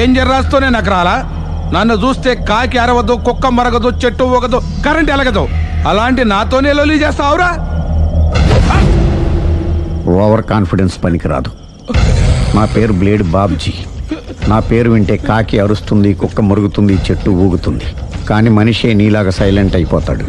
Danger రాస్తూనే నాకు రాలా? నన్ను చూస్తే కాకి అరవదు, కుక్క మరగదు, చెట్టు ఊగదు, కరెంట్ ఎలగదు. అలాంటి నాతోనే లొల్లి చేస్తావురా? ఓవర్ కాన్ఫిడెన్స్ పనికిరాదు. నా పేరు బ్లేడ్ బాబ్జీ. నా పేరు వింటే కాకి అరుస్తుంది, కుక్క మురుగుతుంది, చెట్టు ఊగుతుంది. కానీ మనిషే నీలాగా సైలెంట్ అయిపోతాడు.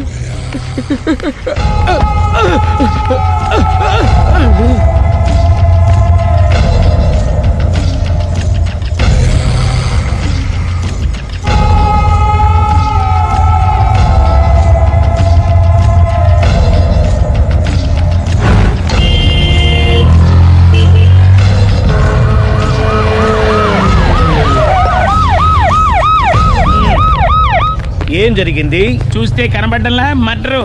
ఏం జరిగింది? చూస్తే కనబడ్డంలా మర్డరు.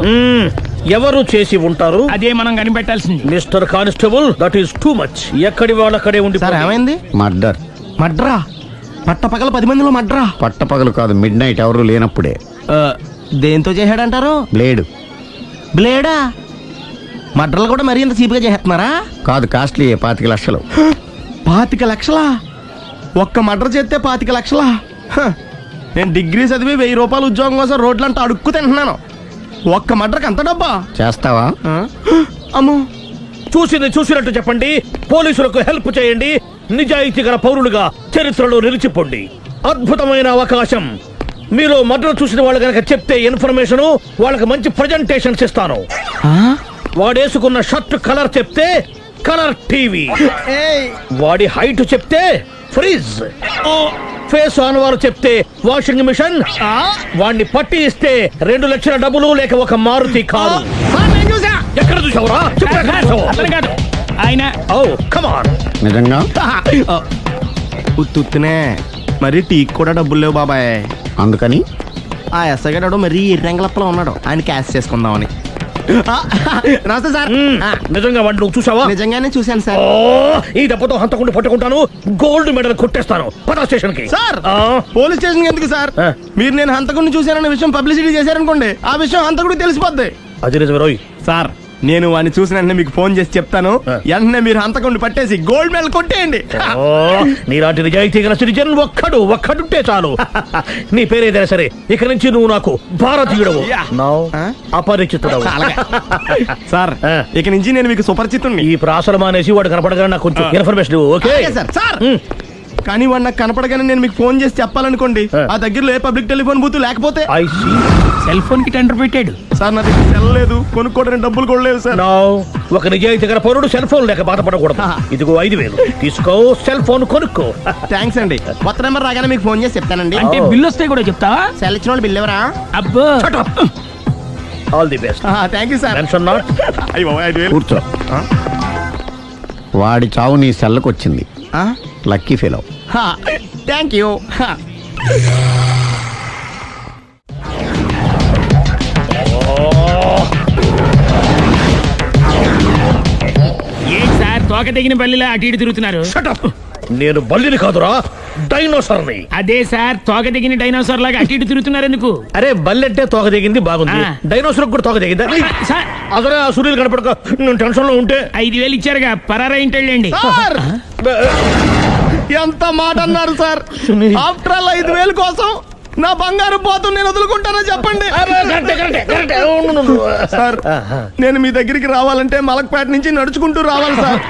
ఎవరు చేసి ఉంటారు? అదే మనం కనిపెట్టాల్సింది. Mister constable, that is too much. ఎక్కడి వాళ్ళక్కడే ఉండి. సార్ ఏమైంది? మర్డర్. మడ్రా? పట్టపగల 10 మందిలో మడ్రా? పట్టపగలు కాదు, మిడ్ నైట్ ఎవరు లేనప్పుడే. దేంతో చేశాడంటారు? బ్లేడ్. బ్లేడా? మడ్రలు కూడా మరీ ఇంత చీప్గా చేస్తున్నారా? కాదు, కాస్ట్లీ 25 లక్షలు. 25 లక్షలా? ఒక్క మడ్ర చేస్తే 25 లక్షలా? నేను డిగ్రీ చదివి 1000 రూపాయలు ఉద్యోగం కోసం రోడ్లంతా అడుక్కు తింటున్నాను. ఒక్క మడ్రకి అంత డబ్బా? చేస్తావా? అమ్మో. చూసినట్టు చెప్పండి. పోలీసులకు హెల్ప్ చేయండి. నిజాయితీ గల పౌరులుగా చరిత్రలో నిలిచిపోండి. అద్భుతమైన అవకాశం. మీలో మర్డర్ చూసిన వాళ్ళు కనుక చెప్తే ఇన్ఫర్మేషన్, వాళ్ళకి మంచి ప్రజెంటేషన్స్ ఇస్తాను. వాడేసుకున్న షర్ట్ కలర్ చెప్తే కలర్ టీవీ, వాడి హైట్ చెప్తే ఫ్రిజ్, ఫేస్ ఆన్ వారు చెప్తే వాషింగ్ మిషన్, వాడిని పట్టి ఇస్తే 2 లక్షల డబ్బులు లేక ఒక మారుతి కారు. ఎక్కడ చూసావురా? అతను కాదు ఆయన. Oh come on. నిజంగా? ఉత్తునే మరి టీకి కూడా డబ్బులు లేవు బాబాయ్. అందుకని ఆ ఎస్ఐ గారు మరీ ఎర్రంగలప్పలో ఉన్నాడు. ఆయన క్యాష్ చేసుకుందామని. నమస్తే సార్. నిజంగా వాడిని నువ్వు చూసావా? నిజంగానే చూశాను సార్. ఈ దెబ్బతో హంతకుండా పట్టుకుంటాను, గోల్డ్ మెడల్ కొట్టేస్తాను. పద స్టేషన్ కి. సార్ పోలీస్ స్టేషన్ ఎందుకు సార్? మీరు నేను హంతకుడిని చూశానన్న విషయం పబ్లిసిటీ చేశారనుకోండి, ఆ విషయం హంతకుడికి తెలిసిపోద్ది. అది నిజమే రోయ్. సార్ నేను వాడిని చూసిన వెంటనే మీకు ఫోన్ చేసి చెప్తాను. వెంటనే మీరు హంతకుడిని పట్టేసి గోల్డ్ మెడల్ కొట్టేయండి. నీలాంటి నిజాయితీ గల సిటిజన్ ఒక్కడుంటే చాలు. నీ పేరేదైనా సరే, ఇక నుంచి నువ్వు నాకు భారతీయుడవు, అపరిచితుడవు. సార్ ఇక నుంచి నేను మీకు సుపరిచితుడిని. ఈ ప్రాసలు మానేసి వాడు కనపడగానే నాకు కొంచెం ఇన్ఫర్మేషన్. Okay sir. కానీ వాడు నాకు కనపడగానే నేను మీకు ఫోన్ చేసి చెప్పాలనుకోండి, ఆ దగ్గరలో ఏ పబ్లిక్ టెలిఫోన్ బూత్ లేకపోతే. సెల్ ఫోన్ కి టెండర్ పెట్టాడు సార్. నా దగ్గర సెల్ లేదు, కొనుక్కోవడానికి డబ్బులు కూడా లేవు సార్. ఒక నిజాయితీ గల పౌరుడు సెల్ ఫోన్ లేక బాధపడకూడదు. ఇదిగో 5000 తీసుకో, సెల్ ఫోన్ కొనుక్కో. థ్యాంక్స్ అండి. కొత్త నెంబర్ రాగానే మీకు ఫోన్ చేసి చెప్తానండి. అంటే బిల్ వస్తే కూడా చెప్తావా? సెల్ ఇచ్చిన వాళ్ళు బిల్ ఎవరా? అబ్బో. All the best. Thank you sir. Tension not. కూర్చో. వాడి చావు నీ సెల్లకు వచ్చింది. Lucky fellow. Thank you. ఏంటి సార్ తోక తెగిన బల్లిలా అటు ఇటు తిరుగుతున్నారు? నేను బల్లిని కాదురా, డైనోసార్ని. అదే సార్, తోక తెగిన డైనోసార్ లాగా అటు ఇటు తిరుగుతున్నారు ఎందుకు? అరే బల్లెట్టే తోక దిగింది బాగుంది, డైనోసార్ కూడా తోక దిగిందా? అదరే ఆ సూర్యులు కనపడక నేను టెన్షన్ లో ఉంటే 5000 ఇచ్చారుగా, పరారా ఇంటండి. ఎంత మాట అన్నారు సార్? ఆఫ్టర్ ఆల్ 5000 కోసం నా బంగారు పోతు నేను వదులుకుంటానో చెప్పండి సార్. నేను మీ దగ్గరికి రావాలంటే మలక్పేట నుంచి నడుచుకుంటూ రావాలి సార్.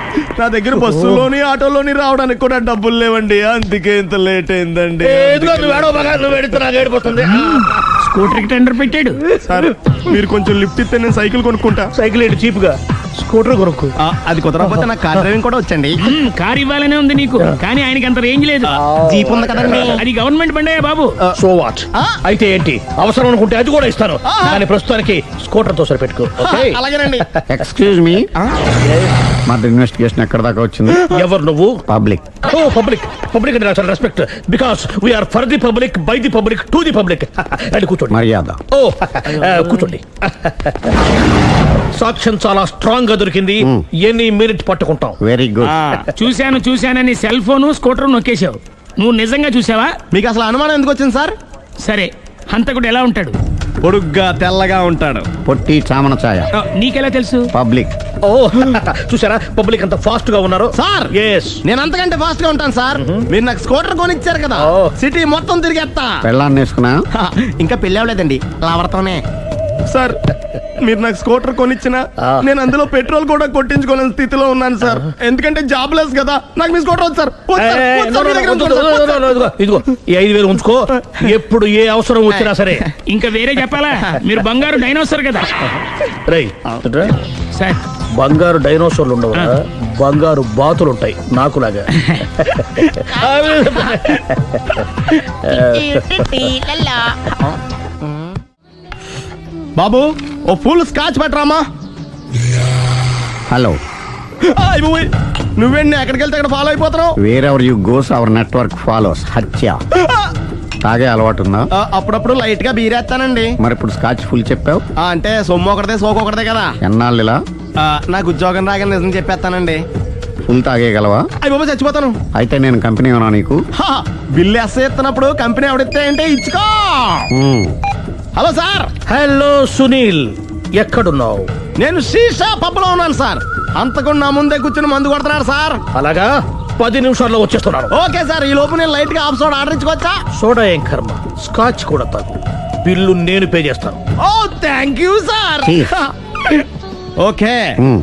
నా దగ్గర బస్సులోని ఆటోలోని రావడానికి కూడా డబ్బులు లేవండి, అందుకే ఇంత లేట్ అయిందండి. స్కూటర్ కి టెండర్ పెట్టాడు సార్. మీరు కొంచెం లిఫ్ట్ ఇస్తే నేను సైకిల్ కొనుక్కుంటా. సైకిల్ ఏంటి చీప్ గా, స్కూటర్ కొనుక్కు. అది కుదరకపోతే నాకు కార్ డ్రైవింగ్ కూడా వచ్చండి. కార్ ఇవ్వాలనే ఉంది నీకు, కానీ ఆయనకి అంత రేంజ్ లేదు. జీప్ ఉంది కదండి. అది గవర్నమెంట్ బండే బాబు. So what? అయితే ఏంటి, అవసరం అనుకుంటే అది కూడా ఇస్తాను, కానీ ప్రస్తుతానికి స్కూటర్ తో సరిపెట్టుకో. అలాగేనండి. ఎక్స్క్యూజ్ మీ, మర్డర్ ఇన్వెస్టిగేషన్ ఎక్కడ దాకా వచ్చింది? ఎవరు నువ్వు? పబ్లిక్. ఓ పబ్లిక్. పబ్లిక్ అంటే చాలా respect, because we are for the public, by the public, to the public. అది కూర్చోండి. మర్యాద. ఓ కూర్చోండి. సాక్ష్యం చాలా స్ట్రాంగ్ గా దొరికింది, ఎన్ని మినిట్ పట్టుకుంటాం. Very good. చూశానని సెల్ ఫోను స్కూటర్ నొక్కేశావు. నువ్వు నిజంగా చూసావా? మీకు అసలు అనుమానం ఎందుకు వచ్చింది సార్? సరే, హంతకుడు ఎలా ఉంటాడు? పొడుగ్గా తెల్లగా ఉంటాడు. పొట్టి చామన ఛాయ. నీకెలా తెలుసు? పబ్లిక్. ఓ చూసారా పబ్లిక్ అంత ఫాస్ట్ గా ఉన్నారు. సార్ ఎస్ నేను అంతకంటే ఫాస్ట్ గా ఉంటాను సార్. మీరు నాకు స్కూటర్ కొనిచ్చారు కదా, ఓ. సిటీ మొత్తం తిరిగేస్తా. పెళ్ళాన్ని వేసుకున్నా. ఇంకా పెళ్ళి అవ్వలేదండి, లావర్తోనే. సార్ మీరు నాకు స్కూటర్ కొనిచ్చిన నేను అందులో పెట్రోల్ కూడా కొట్టించుకోలేని స్థితిలో ఉన్నాను సార్. ఎందుకంటే జాబ్ లెస్ కదా, నాకు మీ స్కూటర్ వద్దు సార్. వద్దు సార్, వద్దు సార్, మీ దగ్గర ఉంచుకోండి సార్. ఇదిగో ఈ 5,000 ఉంచుకో. ఎప్పుడు ఏ అవసరం వచ్చినా సరే. ఇంకా వేరే చెప్పాలా? మీరు బంగారు డైనోసర్ కదా రై సార్. బంగారు డైనోసార్లు ఉండవు, బంగారు బాతులు ఉంటాయి నాకులాగా. బాబు ఓ ఫుల్ స్కాచ్ పట్టరామా. హలో. నువ్వేండి ఎక్కడికి వెళ్తే అక్కడ ఫాలో అయిపోతున్నావు? Wherever you goes our network follows. హత్య. తాగే అలవాటు ఉందా? అప్పుడప్పుడు లైట్ గా బీరేస్తానండి. మరి ఇప్పుడు స్కాచ్ ఫుల్ చెప్పావు. అంటే సొమ్ము ఒకటిదే సోకు ఒకటిదే కదా. ఎన్నాళ్ళు ఇలా? నాకు ఉద్యోగం రాగానే నిజం చెప్పేస్తానండి. ఫుల్ తాగేయగలవా? అయ్యి బాబా చచ్చిపోతాను. అయితే నేను కంపెనీ ఉన్నా నీకు. బిల్లు ఎస్ఐ ఎత్తినప్పుడు కంపెనీ ఎవడిస్తే అంటే ఇచ్చుకో. Hello sir. హలో సునీల్, ఎక్కడున్నావు? నేను శీషా పబ్లో ఉన్నాను సార్. అంతకుండా నా ముందే కూర్చుని మందు కొడుతున్నాడు సార్. అలాగా 10 నిమిషాల్లో వచ్చేస్తున్నాను. ఓకే సార్, ఈ లోపు నేను లైట్ గా ఆఫ్ సోడా ఆర్డర్ ఇచ్చుకోవచ్చా? సోడా ఏం కర్మ, స్కాచ్ కూడా తాగు. బిల్లు నేను పే చేస్తాను. ఓ థ్యాంక్ యూ సార్. ఓకే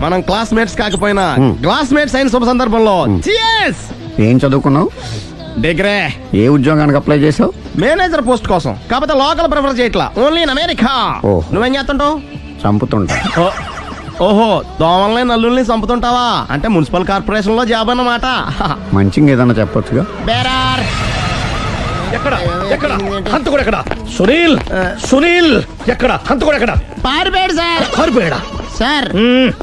మనం క్లాస్మేట్స్ కాకపోయినా క్లాస్మేట్స్ అయిన శుభ సందర్భంలో cheers. ఏం చదువుకున్నావు? డిగ్రీ. ఏ ఉద్యోగానికి అప్లై చేసావు? మేనేజర్ పోస్ట్ కోసం. కాకపోతే లోకల్ ప్రిఫర్ చేయట్లా, ఓన్లీ ఇన్ అమెరికా. ఓ. నువ్వేం చేస్తుంటావు? చంపుతుంటా. ఓహో, దోమల్ని నల్లుల్ని చంపుతుంటావా? అంటే మున్సిపల్ కార్పొరేషన్ లో జాబ్ అన్నమాట. మంచిగా ఏదన్నా చెప్పొచ్చుగా. బేరార్. ఎక్కడ ఎక్కడ హంతకుడు ఎక్కడ? సునీల్, సునీల్ ఎక్కడ? హంతకుడు ఎక్కడ? పారిపోయాడు సార్. పారిపోయాడా? సార్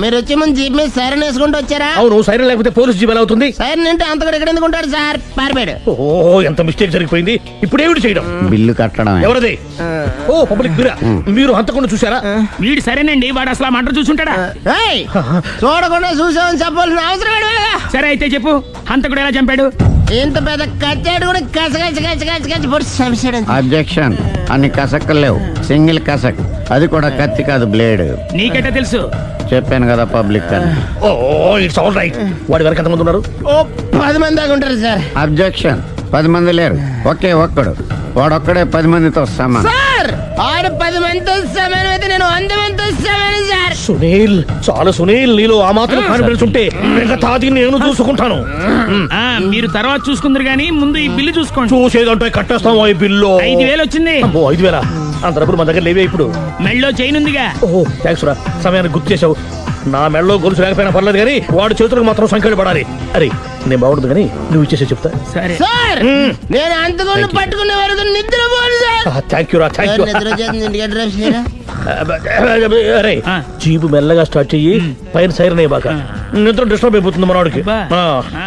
మీరు వచ్చే ముందు జీప్ మీద సైరన్ వేసుకుంటూ వచ్చారా? అవును, సైరన్ లేకపోతే పోలీస్ జీవన్ అవుతుంది. సైరన్ అంటే అంతకుడు ఎక్కడ ఎందుకు ఉంటాడు సార్? పారిపోయాడు. ఓ ఎంత మిస్టేక్ జరిగిపోయింది. ఇప్పుడు ఏమిటి చేయడం? బిల్లు కట్టడమే. ఎవరది? ఓ పబ్లిక్ మీరా? మీరు హంతకుండా చూసారా? వీడు సరేనండి, వాడు అసలు ఆ మంట చూసుంటాడా? ఏయ్, చూడకుండా చూసామని చెప్పాల్సిన అవసరం ఏంటి? సరే అయితే చెప్పు, హంతకుడు ఎలా చంపాడు? ఇంత పెద్ద కచ్చాడు కూడా కచ్చ పొడి సమస్యడు. అబ్జెక్షన్. అన్ని కసక్కలు లేవు, సింగిల్ కసక్. అది కూడా కత్తి కాదు, బ్లేడ్. నీకెట్టా తెలుసు? చెప్పాను కదా పబ్లిక్ అని. Oh it's all right. వాడి వరకు ఎంతమంది ఉన్నారు? ఓ 10 మంది దాకా ఉంటారు సార్. అబ్జెక్షన్. 10 మంది లేరు, ఒకే ఒక్కడు. వాడొక్కడే 10 మందితో సమానం. సార్ ఆరు 10 మందితో సమానం అయితే నేను 100 మందితో సమానం సార్. సునీల్, చాలా సునీల్, నీలో ఆ మాత్రం కాన్ఫిడెన్స్ ఉంటే మిగతాది నేను చూసుకుంటాను. మీరు తర్వాత చూసుకుందరు గానీ ముందు ఈ బిల్లు చూసుకోండి. చూసేదంటే కట్టేస్తాము ఈ బిల్లు. 5,000 వచ్చింది. అమ్మో 5,000? అంత డబ్బులు మన దగ్గర లేవే ఇప్పుడు. మెళ్ళో చైన్ ఉందిగా. ఓహో థ్యాంక్స్ రా, సమయానికి గుర్తు చేసావు. నా మెళ్ళలో గొలుసు లేకపోయినా పర్లేదు కానీ వాడి చేతులకు మాత్రం సంఖ్యలు పడాలి. అరే నేను బాగుంటుంది కానీ నువ్వు ఇచ్చేసే చెప్తా. సరే సార్ నేను అంతకుండా పట్టుకునే వరకు నిద్రపోను సార్. థ్యాంక్ యూ రా, థ్యాంక్ యూ. నిద్ర చేస్తుంది ఇంటికి అడ్రస్ చేయరా? అరే ఆ. జీపు మెల్లగా స్టార్ట్ చెయ్యి, పైన సైరన్ బాక నిద్ర డిస్టర్బ్ అయిపోతుంది మనవాడికి. బా. ఆ.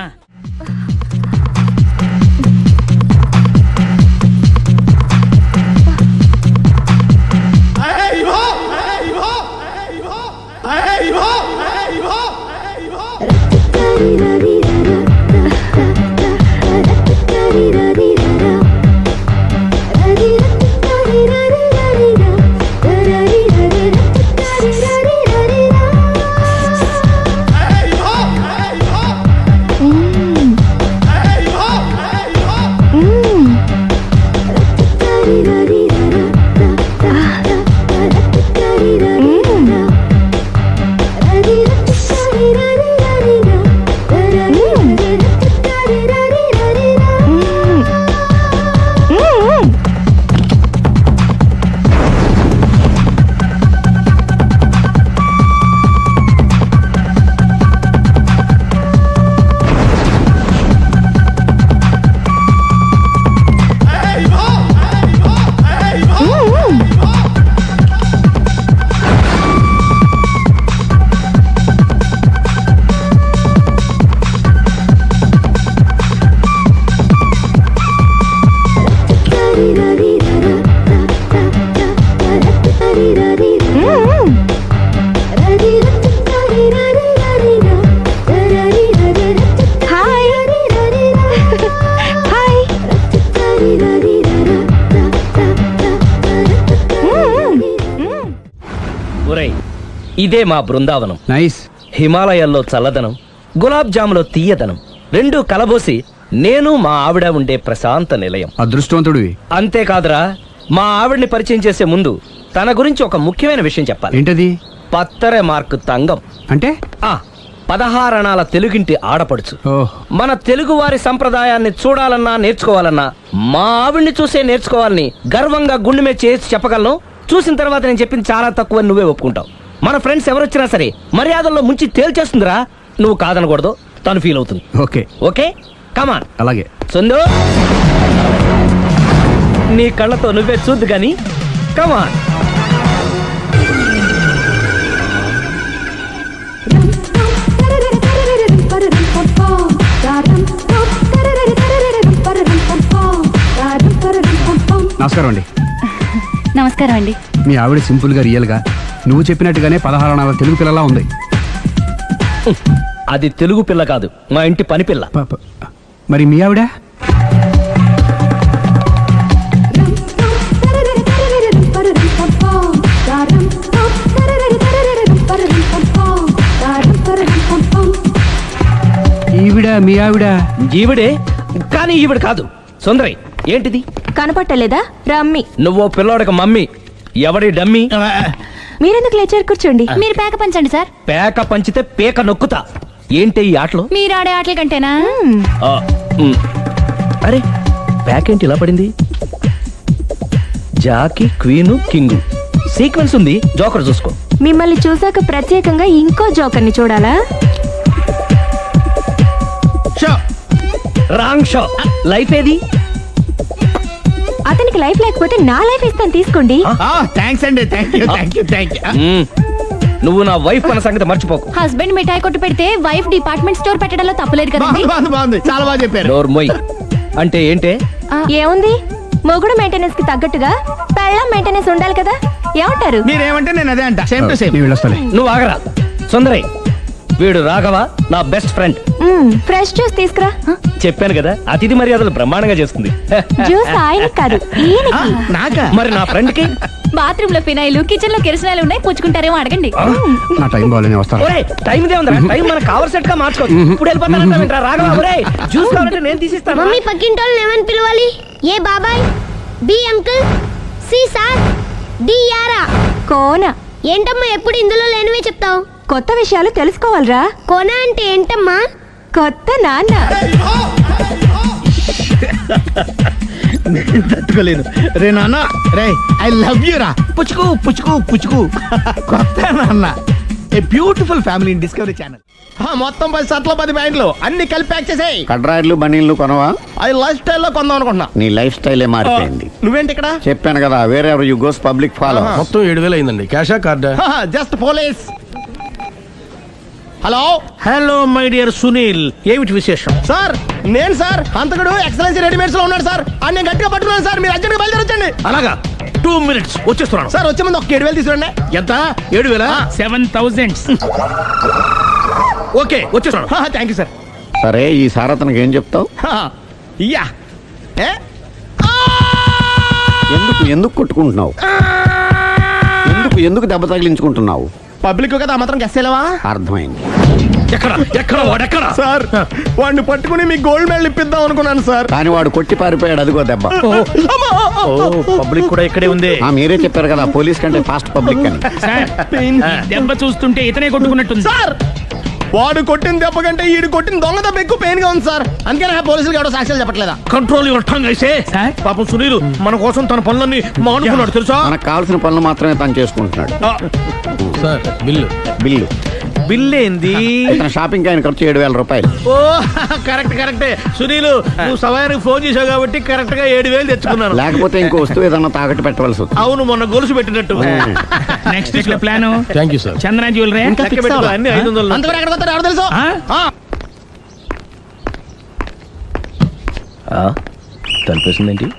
ఇదే మా బృందావనం. నైస్. హిమాలయాల్లో చల్లదనం, గులాబ్ జాములో తీయదనం రెండూ కలబోసి నేను మా ఆవిడ ఉండే ప్రశాంత నిలయం. అదృష్టవంతుడివి. అంతేకాదురా, మా ఆవిడ్ని పరిచయం చేసే ముందు తన గురించి ఒక ముఖ్యమైన విషయం చెప్పాలి. ఏంటది? పత్తరె మార్కు తంగం. అంటే 16 అణాల తెలుగింటి ఆడపడుచు. ఓహ్. మన తెలుగు వారి సంప్రదాయాన్ని చూడాలన్నా నేర్చుకోవాలన్నా మా ఆవిడ్ని చూసే నేర్చుకోవాలని గర్వంగా గుండె మీద చేసి చెప్పగలను. చూసిన తర్వాత నేను చెప్పింది చాలా తక్కువ నువ్వే ఒప్పుకుంటావు. మన ఫ్రెండ్స్ ఎవరొచ్చినా సరే మర్యాదల్లో ముంచి తేల్చేస్తుందిరా. నువ్వు కాదనకూడదు, తను ఫీల్ అవుతుంది. Okay okay come on. అలాగే. సందు, నీ కళ్ళతో నువ్వే చూద్దు గాని కమాన్. నమస్కారం అండి. నమస్కారం అండి. మీ ఆవిడ సింపుల్ గా రియల్ గా నువ్వు చెప్పినట్టుగానే 16 అణాల తెలుగు పిల్లలా ఉంది. అది తెలుగు పిల్ల కాదు, మా ఇంటి పని పిల్ల. మరి మీ ఆవిడ? ఈవిడ మీ ఆవిడ? ఈవిడే, కానీ ఈవిడ కాదు. సుందరి, ఏంటిది కనపట్టలేదా? రమ్మి. నువ్వు పిల్లోడక మమ్మీ. ఎవడి డమ్మీ? మీరెందుకు లేచారు? కూర్చోండి. మీరు పేక పంచండి సార్. పేక పంచితే పేక నొక్కుతా. ఏంటి ఈ ఆటలు? మీరు ఆడే ఆటల కంటేనా? అరే, పేక ఏంటి ఇలా పడింది? జాకి, క్వీను, కింగు సీక్వెన్స్ ఉంది. జోకర్ చూసుకో. మిమ్మల్ని చూసాక ప్రత్యేకంగా ఇంకో జోకర్ని చూడాలా? Wrong show. లైఫ్ ఏది? అతనికి లైఫ్ లేకపోతే నా లైఫ్ ఇస్తాను, తీసుకోండి. థ్యాంక్స్ అండి. Thank you. నువ్వు నా వైఫ్ అన్న సంగతి మర్చిపోకు. హస్బెండ్ మిఠాయి కొట్టు పెడితే వైఫ్ డిపార్ట్మెంట్ స్టోర్ పెట్టడంలో తప్పలేదు కదండి. బాగుంది, చాలా బాగా చెప్పారు. డోర్ మొయ్. అంటే ఏంటే? ఏముంది, మొగుడు మెయింటెనెన్స్ కి తగ్గట్టుగా పెళ్ళం మెయింటెనెన్స్ ఉండాలి కదా. ఏమంటారు? మీరేమంటే నేను అదే అంట. Same to same. నేను వెళ్ళొస్తాలే. నువ్వు ఆగరా. సుందరి, వీడు రాఘవ, నా బెస్ట్ ఫ్రెండ్. ఫ్రెష్ జ్యూస్ తీసుకురా. చెప్పాను కదా, అతిథి మర్యాదలు బ్రహ్మాండంగా చేస్తుంది. జ్యూస్ ఆయనకి కాదు, ఈయనకి. నాకా? మరి నా ఫ్రెండ్ కి? బాత్రూమ్ లో ఫినాయిల్, కిచెన్ లో కిరసనాయిలు ఉన్నాయి, పుచ్చుకుంటారేమో అడగండి. నా టైం బాగాలేని వస్తాను. ఒరే, టైం ఇదే ఉందిరా. టైం మన కవర్ సెట్ గా మార్చుకోవచ్చు. ఇప్పుడు వెళ్ళిపోతానంటా రాఘవ. ఒరే, జ్యూస్ కావాలంటే నేను తీసిస్తాను. మమ్మీ పక్కింటోళ్ళని ఏమని పిలవాలి? ఏ బాబాయ్, B uncle, C sir, D యారా. కోన. ఏంటమ్మా ఎప్పుడు ఇందులో లేనివే చెప్తావు? కొత్త విషయాలు తెలుసుకోవాలిరా. కోన అంటే ఏంటమ్మా? కొత్త నాన్న. తట్టుకోలేను రే నాన్న. రే, ఐ లవ్ యూ రా. పుచ్చుకు పుచ్చుకు పుచ్చుకు. కొత్త నాన్న. A beautiful family in discovery channel. మొత్తం 10 షర్ట్లు 10 ప్యాంట్లు అన్ని కలిపి ప్యాక్ చేసేయ్. కడ్రాయిలు బనీళ్లు కొనవా? అది లైఫ్ స్టైల్లో కొందాం అనుకుంటున్నా. నీ లైఫ్ స్టైలే మారిపోయింది. నువ్వేంటి ఇక్కడ? చెప్పాను కదా, వేరే యు గోస్ పబ్లిక్ ఫాలో. మొత్తం 7,000 అయిందండి. క్యాషా కార్డా? Just police. Hello hello my dear Sunil, ఏమిటి విశేషం? సార్, నేను సార్ హంతకుడు ఎక్సలెన్సీ రెడీమేడ్స్ లో ఉన్నాడు సార్. అని నేను గట్టిగా పట్టుకున్నాను సార్. మీరు అర్జెంట్గా బయలుదేరొచ్చండి. అలాగా, 2 minutes వచ్చేస్తున్నాను. సార్, వచ్చే ముందు ఒక 7,000 తీసుకురండి. ఎంత? 7,000? 7,000. ఓకే, వచ్చేస్తున్నాను. Thank you sir. సరే, ఈ సార్ అతనికి ఏం చెప్తావు? ఇయ్యా. ఎందుకు కొట్టుకుంటున్నావు? ఎందుకు దెబ్బ తగిలించుకుంటున్నావు? పబ్లిక్ కదా, మాత్రం గెస్సేలేవా? అర్థమైంది. ఎక్కడ వాడెక్కడ? సార్, వాడిని పట్టుకుని మీ గోల్డ్ మెడల్ ఇప్పిద్దాం అనుకున్నాను సార్. కానీ వాడు కొట్టి పారిపోయాడు. అదిగో దెబ్బ. పబ్లిక్ కూడా ఇక్కడే ఉంది. మీరే చెప్పారు కదా, పోలీస్ కంటే ఫాస్ట్ పబ్లిక్ అని. సార్, దెబ్బ చూస్తుంటే ఇతనే కొట్టుకున్నట్టుంది. సార్, వాడు కొట్టిన దెబ్బ కంటే ఈడు కొట్టిన దొంగ దెబ్బ ఎక్కువ పెయిన్ గా ఉంది సార్. అందుకని పోలీసులు ఎవడో సాక్ష్యాలు చెప్పట్లేదా? కంట్రోల్ యువర్ టంగ్ అయితే. సార్? పాపం సునీల్ మన కోసం తన పనులన్నీ మానుకున్నాడు తెలుసా? మనకు కావాల్సిన పనులు మాత్రమే తను చేసుకుంటున్నాడు. సార్, బిల్లు బిల్ ఏంది? తన షాపింగ్ ఆయన ఖర్చు 7,000 రూపాయలు. ఓ, కరెక్టే. సునీల్, నువ్వు సమయానికి ఫోన్ చేసావు కాబట్టి కరెక్ట్ గా 7,000 తెచ్చుకున్నాను. లేకపోతే ఇంకో వస్తువు ఏదన్నా తాకట్టు పెట్టవలసి వస్తుంది. అవును, మొన్న గొలుసు పెట్టినట్టు. నెక్స్ట్ వీక్ లో plan thank you sir. Chandana jewellery. లెక్క పెట్టుకో, అన్ని 500. అంతవరకు ఎక్కడ పోతారు ఎవరు తెలుసు? తలిపేసిందేంటి?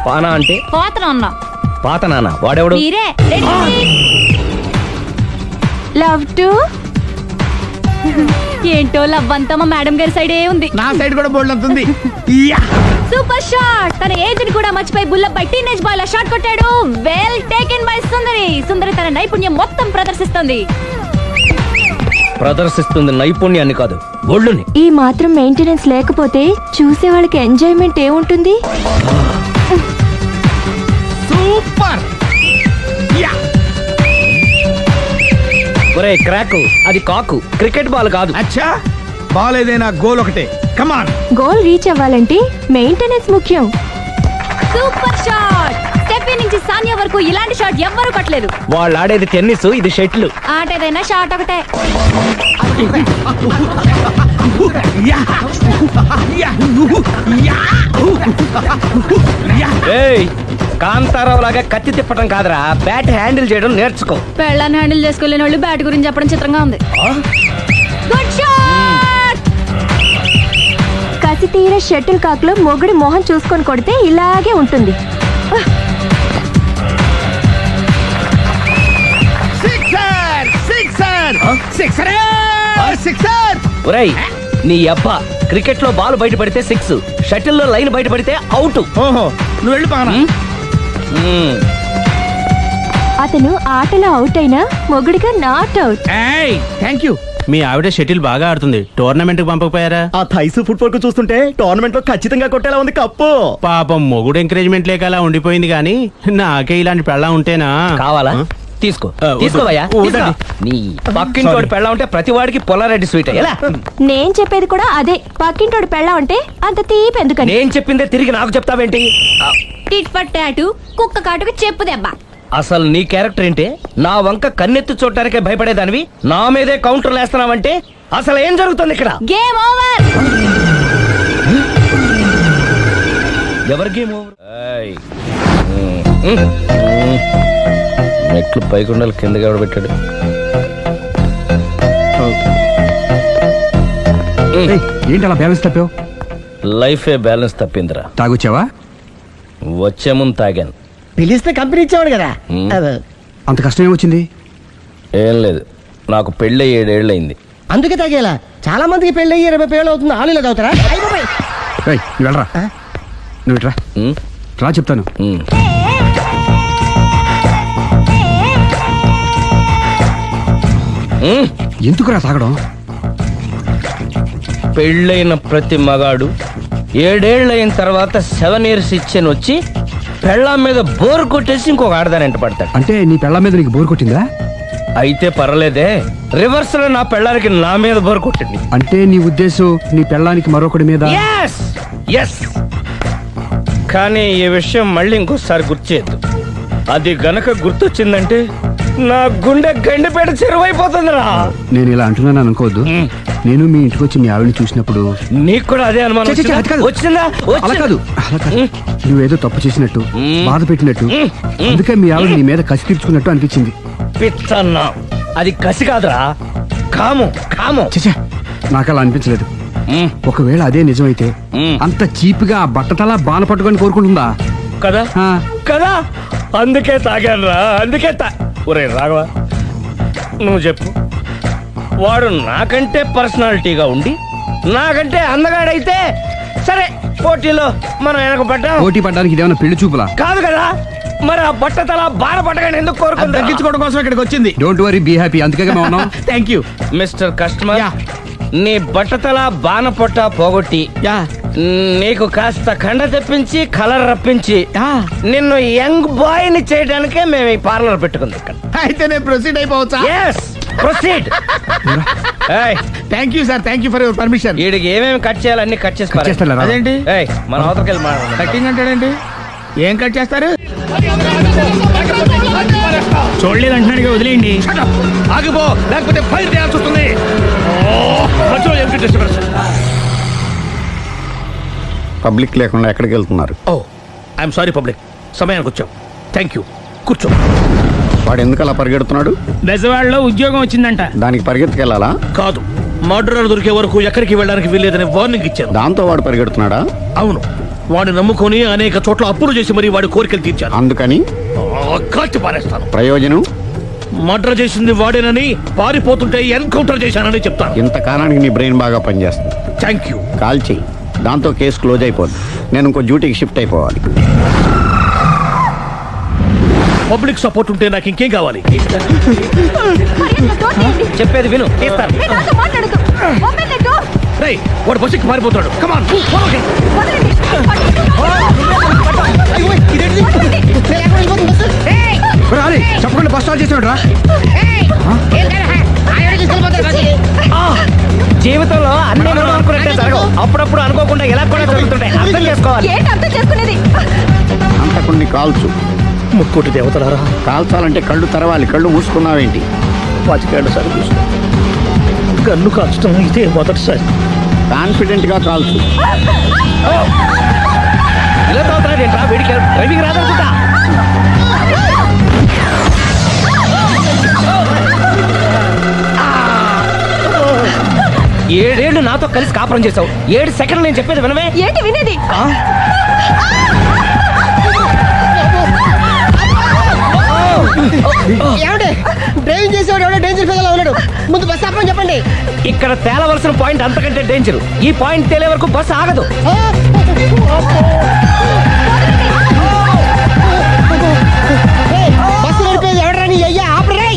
పానా అంటే పోతనన్న పాత నాన్న వాడెవడు మీరే లవ్ టు ఏంటో లవ్ అంతా మా మేడం గారి సైడే ఉంది. నా సైడ్ కూడా బోల్డ్ అంతుంది. Super shot. తన ఏజ్ ని కూడా మర్చిపోయి బుల్లపై టీనేజ్ బాయ్ లా షాట్ కొట్టాడు. Well taken by Sundari. Sundari తన నైపుణ్యం మొత్తం ప్రదర్శిస్తుంది. ప్రదర్శిస్తుంది నైపుణ్యాన్ని కాదు, ఒళ్ళుని. ఈ మాత్రం మెయింటెనెన్స్ లేకపోతే చూసే వాళ్ళకి ఎంజాయ్మెంట్ ఏముంటుంది? సూపర్. ఒరే క్రాకు, అది కాకు, క్రికెట్ బాల్ కాదు. అచ్చా బాల్ ఏదైనా గోల్ ఒకటే. కమాన్. గోల్ రీచ్ అవ్వాలంటే మెయింటెనెన్స్ ముఖ్యం. Super shot. స్టెఫీ నుంచి సానియా వరకు ఇలాంటి షాట్ ఎవ్వరూ కొట్టలేదు. వాళ్ళు ఆడేది టెన్నిస్, ఇది షటిల్. ఆట ఏదైనా షాట్ ఒకటే. ఏయ్, కాంతారావు లాగా కత్తి తిప్పటం కాదురా, బ్యాట్ హ్యాండిల్ చేయడం నేర్చుకో. పెళ్ళాన్ని హ్యాండిల్ చేసుకోలేని వాళ్ళు బ్యాట్ గురించి చెప్పడం చిత్రంగా ఉంది. Good shot. కసి తీర షటిల్ కాక్ లో మొగుడి మొహం చూసుకొని కొడితే ఇలాగే ఉంటుంది. ఒరేయ్, నీ అబ్బా క్రికెట్ లో బాల్ బయట పడితే 6, షటిల్ లో లైన్ బయట పడితే అవుట్. ఓహో నువ్వు వెళ్ళి పానా. అతను ఆటలో అవుట్ అయినా మొగుడిగా నాట్ అవుట్. Thank you. మీ ఆవిడ షటిల్ బాగా ఆడుతుంది, టోర్నమెంట్ కి పంపకపోయారా? ఆ థైసు ఫుట్బాల్ కు చూస్తుంటే టోర్నమెంట్ లో ఖచ్చితంగా కొట్టేలా ఉంది కప్పు. పాపం మొగుడు ఎంకరేజ్మెంట్ లేక అలా ఉండిపోయింది కానీ నాకే ఇలాంటి పెళ్ళా ఉంటేనా. కావాలా? తీసుకో, వద్దు. తీసుకోవయ్యా. వద్దండి. నీ పక్కింటోడు పెళ్ళా ఉంటే ప్రతి వాడికి పొలారెడ్డి స్వీట్. ఎలా? నేను చెప్పేది కూడా అదే. పక్కింటోడు పెళ్ళా ఉంటే అంత తీపి ఎందుకని? నేను చెప్పిందే తిరిగి నాకు చెప్తావేంటి? టిట్ ఫర్ టాటూ, కుక్క కాటుకు చెప్పు దెబ్బ. అసలు నీ క్యారెక్టర్ ఏంటి? నా వంక కన్నెత్తి చూడటానికే భయపడేదానివి నా మీదే కౌంటర్లు వేస్తున్నావంటే అసలు ఏం జరుగుతుంది ఇక్కడ? Game over. ఎవరి గేమ్ ఓవర్? మెట్లు పైకుండలు కిందకి ఎవడ పెట్టాడు? ఏంటి అలా బ్యాలెన్స్ తప్పావు? లైఫే బ్యాలెన్స్ తప్పిందిరా. తాగొచ్చావా? వచ్చే ముందు తాగాను. పిలిస్తే కంపెనీ ఇచ్చేవాడు కదా. అంత కష్టం ఏమొచ్చింది? ఏం లేదు, నాకు పెళ్ళి 7 ఏళ్ళు అయింది. అందుకే తాగేలా. చాలా మందికి పెళ్ళి 20 ఏళ్ళు అవుతుంది. ఆలు ఇలా తాగుతారా? ఏయ్, నువ్వు వెళ్ళరా. నువ్వు ఇట్రా రా, చెప్తాను. ఎందుకురా తాగడం? పెళ్ళైన ప్రతి మగాడు 7 ఏళ్ళు అయిన తర్వాత 7 ఇయర్స్ ఇచ్చాను వచ్చి పెళ్ళాం మీద బోర్ కొట్టేసి ఇంకొక ఆడదాని ఎంట పడతాడు. అంటే నీ పెళ్ళ మీద నీకు బోర్ కొట్టిందా? అయితే పర్లేదే, రివర్స్ లో నా పెళ్ళానికి నా మీద బోర్ కొట్టింది. అంటే నీ ఉద్దేశం నీ పెళ్ళానికి మరొకటి మీద? ఎస్. కానీ ఈ విషయం మళ్ళీ ఇంకోసారి గుర్తు చేయద్దు. అది గనక గుర్తొచ్చిందంటే నా గుండె గండిపేట చెరువైపోతుందిరా. నేను ఇలా అంటున్నాను అనుకోవద్దు. నేను మీ ఇంటికి వచ్చి మీ ఆవిడని చూసినప్పుడు నీకు కూడా అదే అనుమానం ఛీ, ఛీ, అది కాదు. వచ్చిందా? అలా కాదు. నువ్వేదో తప్పు చేసినట్టు, బాధ పెట్టినట్టు, అందుకే మీ ఆవిడ నీ మీద కసి తీర్చుకున్నట్టు అనిపించింది. పిచ్చన్నా, అది కసి కాదురా, కాము. చచ్చా, నాకు అలా అనిపించలేదు. ఒకవేళ అదే నిజమైతే అంత చీప్ గా ఆ బట్టతలా బాన పట్టుకొని కోరుకుంటుందా? కదా ఆ. కదా, అందుకే తాగాను రా. ఒరే రాఘవ, నువ్వు చెప్పు, వాడు నాకంటే పర్సనాలిటీగా ఉండి నాకంటే అందగాడైతే సరే, పోటీలో మనం వెనక పడ్డాం. పోటీ పడ్డానికి ఇదేమన్నా పెళ్లి చూపులా? కాదు కదా, మరి ఆ బట్టతల బాధ పట్టగానే ఎందుకు కోరుకుంటా? తగ్గించుకోవడం కోసం ఇక్కడికి వచ్చింది. Don't worry, be happy. అందుకే మేము ఉన్నాం. Thank you mister customer. నీ బట్టతల బాన పొట్ట పోగొట్టి నీకు కాస్త కండ తెప్పించి కలర్ రప్పించి నిన్ను యంగ్ బాయ్ ని చేయడానికే మేము ఈ పార్లర్ పెట్టుకుంది ఇక్కడ. అయితే నేను ప్రొసీడ్ అయిపోవచ్చా? Yes, proceed. Thank you sir, thank you for your permission. వీడికి ఏమేమి కట్ చేయాలి అన్ని కట్ చేసి పారేయ్. చేస్తారా? అదేంటి ఏయ్, మన అవతలకి వెళ్ళి మాట్లాడదాం. కటింగ్ అంటాడేంటి? ఏం కట్ చేస్తారు? చూడలేదు అంటున్నాడు, వదిలేయండి. ఆగిపో, లేకపోతే ఫైర్ చేయాల్సి వస్తుంది. పబ్లిక్ లేకుండా ఎక్కడికి వెళ్తున్నారు? ఐఎమ్ సారీ పబ్లిక్, సమయానికి వచ్చాం. థ్యాంక్ యూ, కూర్చో. వాడు ఎందుకు అలా పరిగెడుతున్నాడు? బెజవాడలో ఉద్యోగం వచ్చిందంట. దానికి పరిగెత్తుకెళ్ళాలా? కాదు, మర్డరర్ దొరికే వరకు ఎక్కడికి వెళ్ళడానికి వీల్లేదని వార్నింగ్ ఇచ్చాను. దాంతో వాడు పరిగెడుతున్నాడా? అవును, వాడిని నమ్ముకొని అనేక చోట్ల అప్పులు చేసి మరి వాడి కోరికలు తీర్చాను. అందుకని కాల్చి పారేస్తాను. ప్రయోజనం? మర్డర్ చేసింది వాడేనని, పారిపోతుంటే ఎన్కౌంటర్ చేశానని చెప్తాను. ఇంతకాలానికి నీ బ్రెయిన్ బాగా పనిచేస్తుంది. Thank you. కాల్ చెయ్యి, దాంతో కేసు క్లోజ్ అయిపోద్ది. నేను ఇంకో డ్యూటీకి షిఫ్ట్ అయిపోవాలి. పబ్లిక్ సపోర్ట్ ఉంటే నాకు ఇంకేం కావాలి? చెప్పేది విను, తీస్తాను. రేయ్, వాడు బస్సుకి పారిపోతాడు. కమాన్, చెప్పకుండా బస్ స్టార్ట్ చేసాడు రా. జీవితంలో అన్ని మనం అనుకున్నట్టే జరగవు. అప్పుడప్పుడు అనుకోకుండా ఎలా కూడా జరుగుతుంటాయి. అర్థం చేసుకోవాలి. అంతకుని కాల్చు. ముక్కోటి దేవతలారా, కాల్చాలంటే కళ్ళు తెరవాలి. కళ్ళు మూసుకున్నావేంటి? 25 సార్లు చూసిన గన్ను కాల్చడం ఇదే మొదటిసారి. కాన్ఫిడెంట్ గా కాల్చు. ఇలా తాగుతున్నాడు ఏంట్రా? వీడికి డ్రైవింగ్ రాదనుకుంటా. ఏడేళ్లు నాతో కలిసి కాపురం చేసావు. 7 సెకండ్లు నేను చెప్పేది వినవే. ఏంటి వినేది? డ్రైవింగ్ చేసేవాడు ఎవడో డేంజర్ ఫీల్ ఉన్నాడు. ముందు బస్ ఆపమని చెప్పండి. ఇక్కడ తేలవలసిన పాయింట్ అంతకంటే డేంజర్. ఈ పాయింట్ తేలే వరకు బస్సు ఆగదు. బస్సు నడిపేది ఎవడరా నీ అయ్యా? ఆపరే.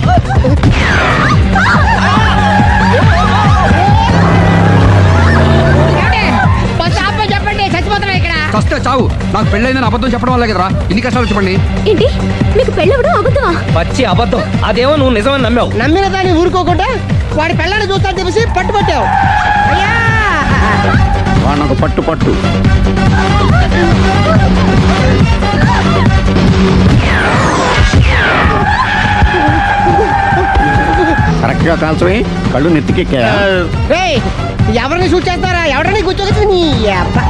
బస్ ఆపమని చెప్పండి. చచ్చిపోతున్నా ఇక్కడ. ఫస్ట్ చావు. నాకు పెళ్ళైందని అబద్ధం చెప్పడం వల్ల కదరా ఇన్ని కష్టాలు చెప్పండి. ఏంటి మీకు పెళ్ళవడం అబద్ధమా? పచ్చి అబద్ధం. అదేమో నువ్వు నిజమని నమ్మావు. నమ్మిన దాన్ని ఊరుకోకుండా వాడి పెళ్ళాన్ని చూస్తాను తెలిసి పట్టుబట్టావు. అయ్యా వాడినొక పట్టు పట్టు. కరెక్ట్ గా కాల్చవే. కళ్ళు నెత్తికెక్కా. రేయ్, ఎవరిని షూట్ చేస్తారా? ఎవరిని కూర్చోవచ్చు నీ అబ్బా.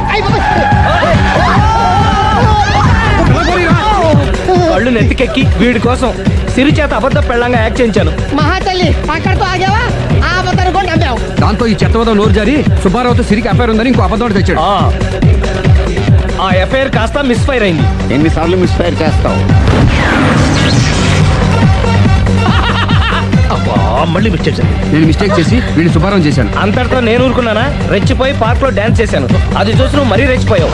కళ్ళు నెత్తికెక్కి వీడి కోసం సిరి చేత అబద్ధ పెళ్ళంగా యాక్ట్ చేయించాను. మహాతల్లి అక్కడితో ఆగావా? ఆ అబద్ధాన్ని కూడా నమ్మావు. దాంతో ఈ చెత్తవద నోరు జారి సుబ్బారావుతో సిరికి అఫైర్ ఉందని ఇంకో అబద్ధం తెచ్చాడు. ఆ ఎఫ్ఐఆర్ కాస్త మిస్ఫైర్ అయింది. ఎన్నిసార్లు మిస్ఫైర్ చేస్తావు? మళ్ళీ మిస్టేక్ జరిగింది. నేను మిస్టేక్ చేసి వీడిని సుబ్బారావు చేశాను. అంతటితో నేను ఊరుకున్నానా? రెచ్చిపోయి పార్క్ లో డాన్స్ చేశాను. అది చూసి నువ్వు మరీ రెచ్చిపోయావు.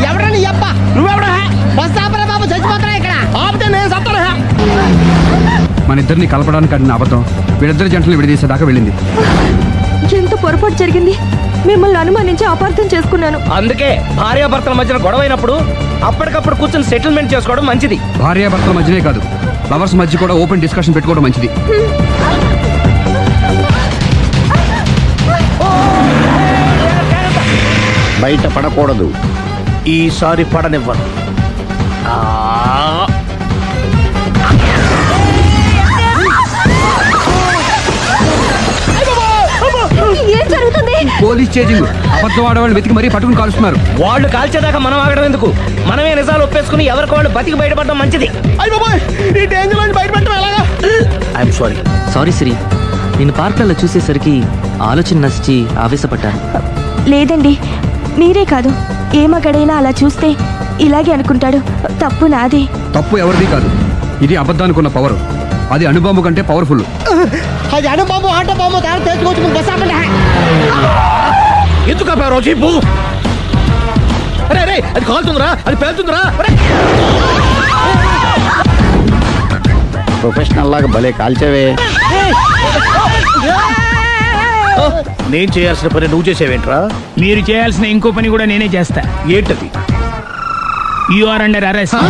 ఎవరా నీ అబ్బా? నువ్వెవడా? బస్ ఆపరా బాబు, చచ్చిపోతున్నా ఇక్కడ. ఆపితే నేను సత్తాను. మన ఇద్దరిని కలపడానికి అడిగిన అబద్ధం వీళ్ళిద్దరి జంటలు విడదీసేదాకా వెళ్ళింది. ఎంత పొరపాటు జరిగింది. మిమ్మల్ని అనుమానించి అపార్థం చేసుకున్నాను. అందుకే భార్యాభర్తల మధ్యన గొడవ అయినప్పుడు అప్పటికప్పుడు కూర్చొని సెటిల్మెంట్ చేసుకోవడం మంచిది. భార్యాభర్తల మధ్యనే కాదు, లవర్స్ మధ్య కూడా ఓపెన్ డిస్కషన్ పెట్టుకోవడం మంచిది. బయట పడకూడదు. ఈసారి పడనివ్వను. ఏం జరుగుతుంది? Police chasing. అబద్ధం ఆడవాళ్ళు వెతికి మరీ పట్టుకుని కాలుస్తున్నారు. వాళ్ళు కాల్చేదాకా మనం ఆగడం ఎందుకు? మనమే నిజాలు ఒప్పేసుకుని ఎవరికి వాళ్ళు బతికి బయటపడడం మంచిది. అయ్య బాబోయ్, ఈ డేంజర్ నుంచి బయటపెట్టడం ఎలాగా? I'm sorry. సారీ సిరి, నేను పార్కులలో చూసేసరికి ఆలోచన నచ్చి ఆవేశపడ్డాను. లేదండి, మీరే కాదు, ఏ మగాడైనా అలా చూస్తే ఇలాగే అనుకుంటాడు. తప్పు నాది. తప్పు ఎవరిది కాదు. ఇది అబద్ధానికి ఉన్న పవర్. అది అణుబాంబు కంటే పవర్ఫుల్. అది అణుబాంబు ఆట బాంబు తయారు తెచ్చుకోవచ్చు. బస్ ఆపండి. ఎందుకు ఆపారో చెప్పు. అరే అరే, అది కాలుతుందిరా, అది పేలుతుందిరా. ప్రొఫెషనల్ లాగా భలే కాల్చేవే. నేను చేయాల్సిన పని నువ్వు చేసేవేంట్రా? మీరు చేయాల్సిన ఇంకో పని కూడా నేనే చేస్తా. ఏంటది? You are under arrest.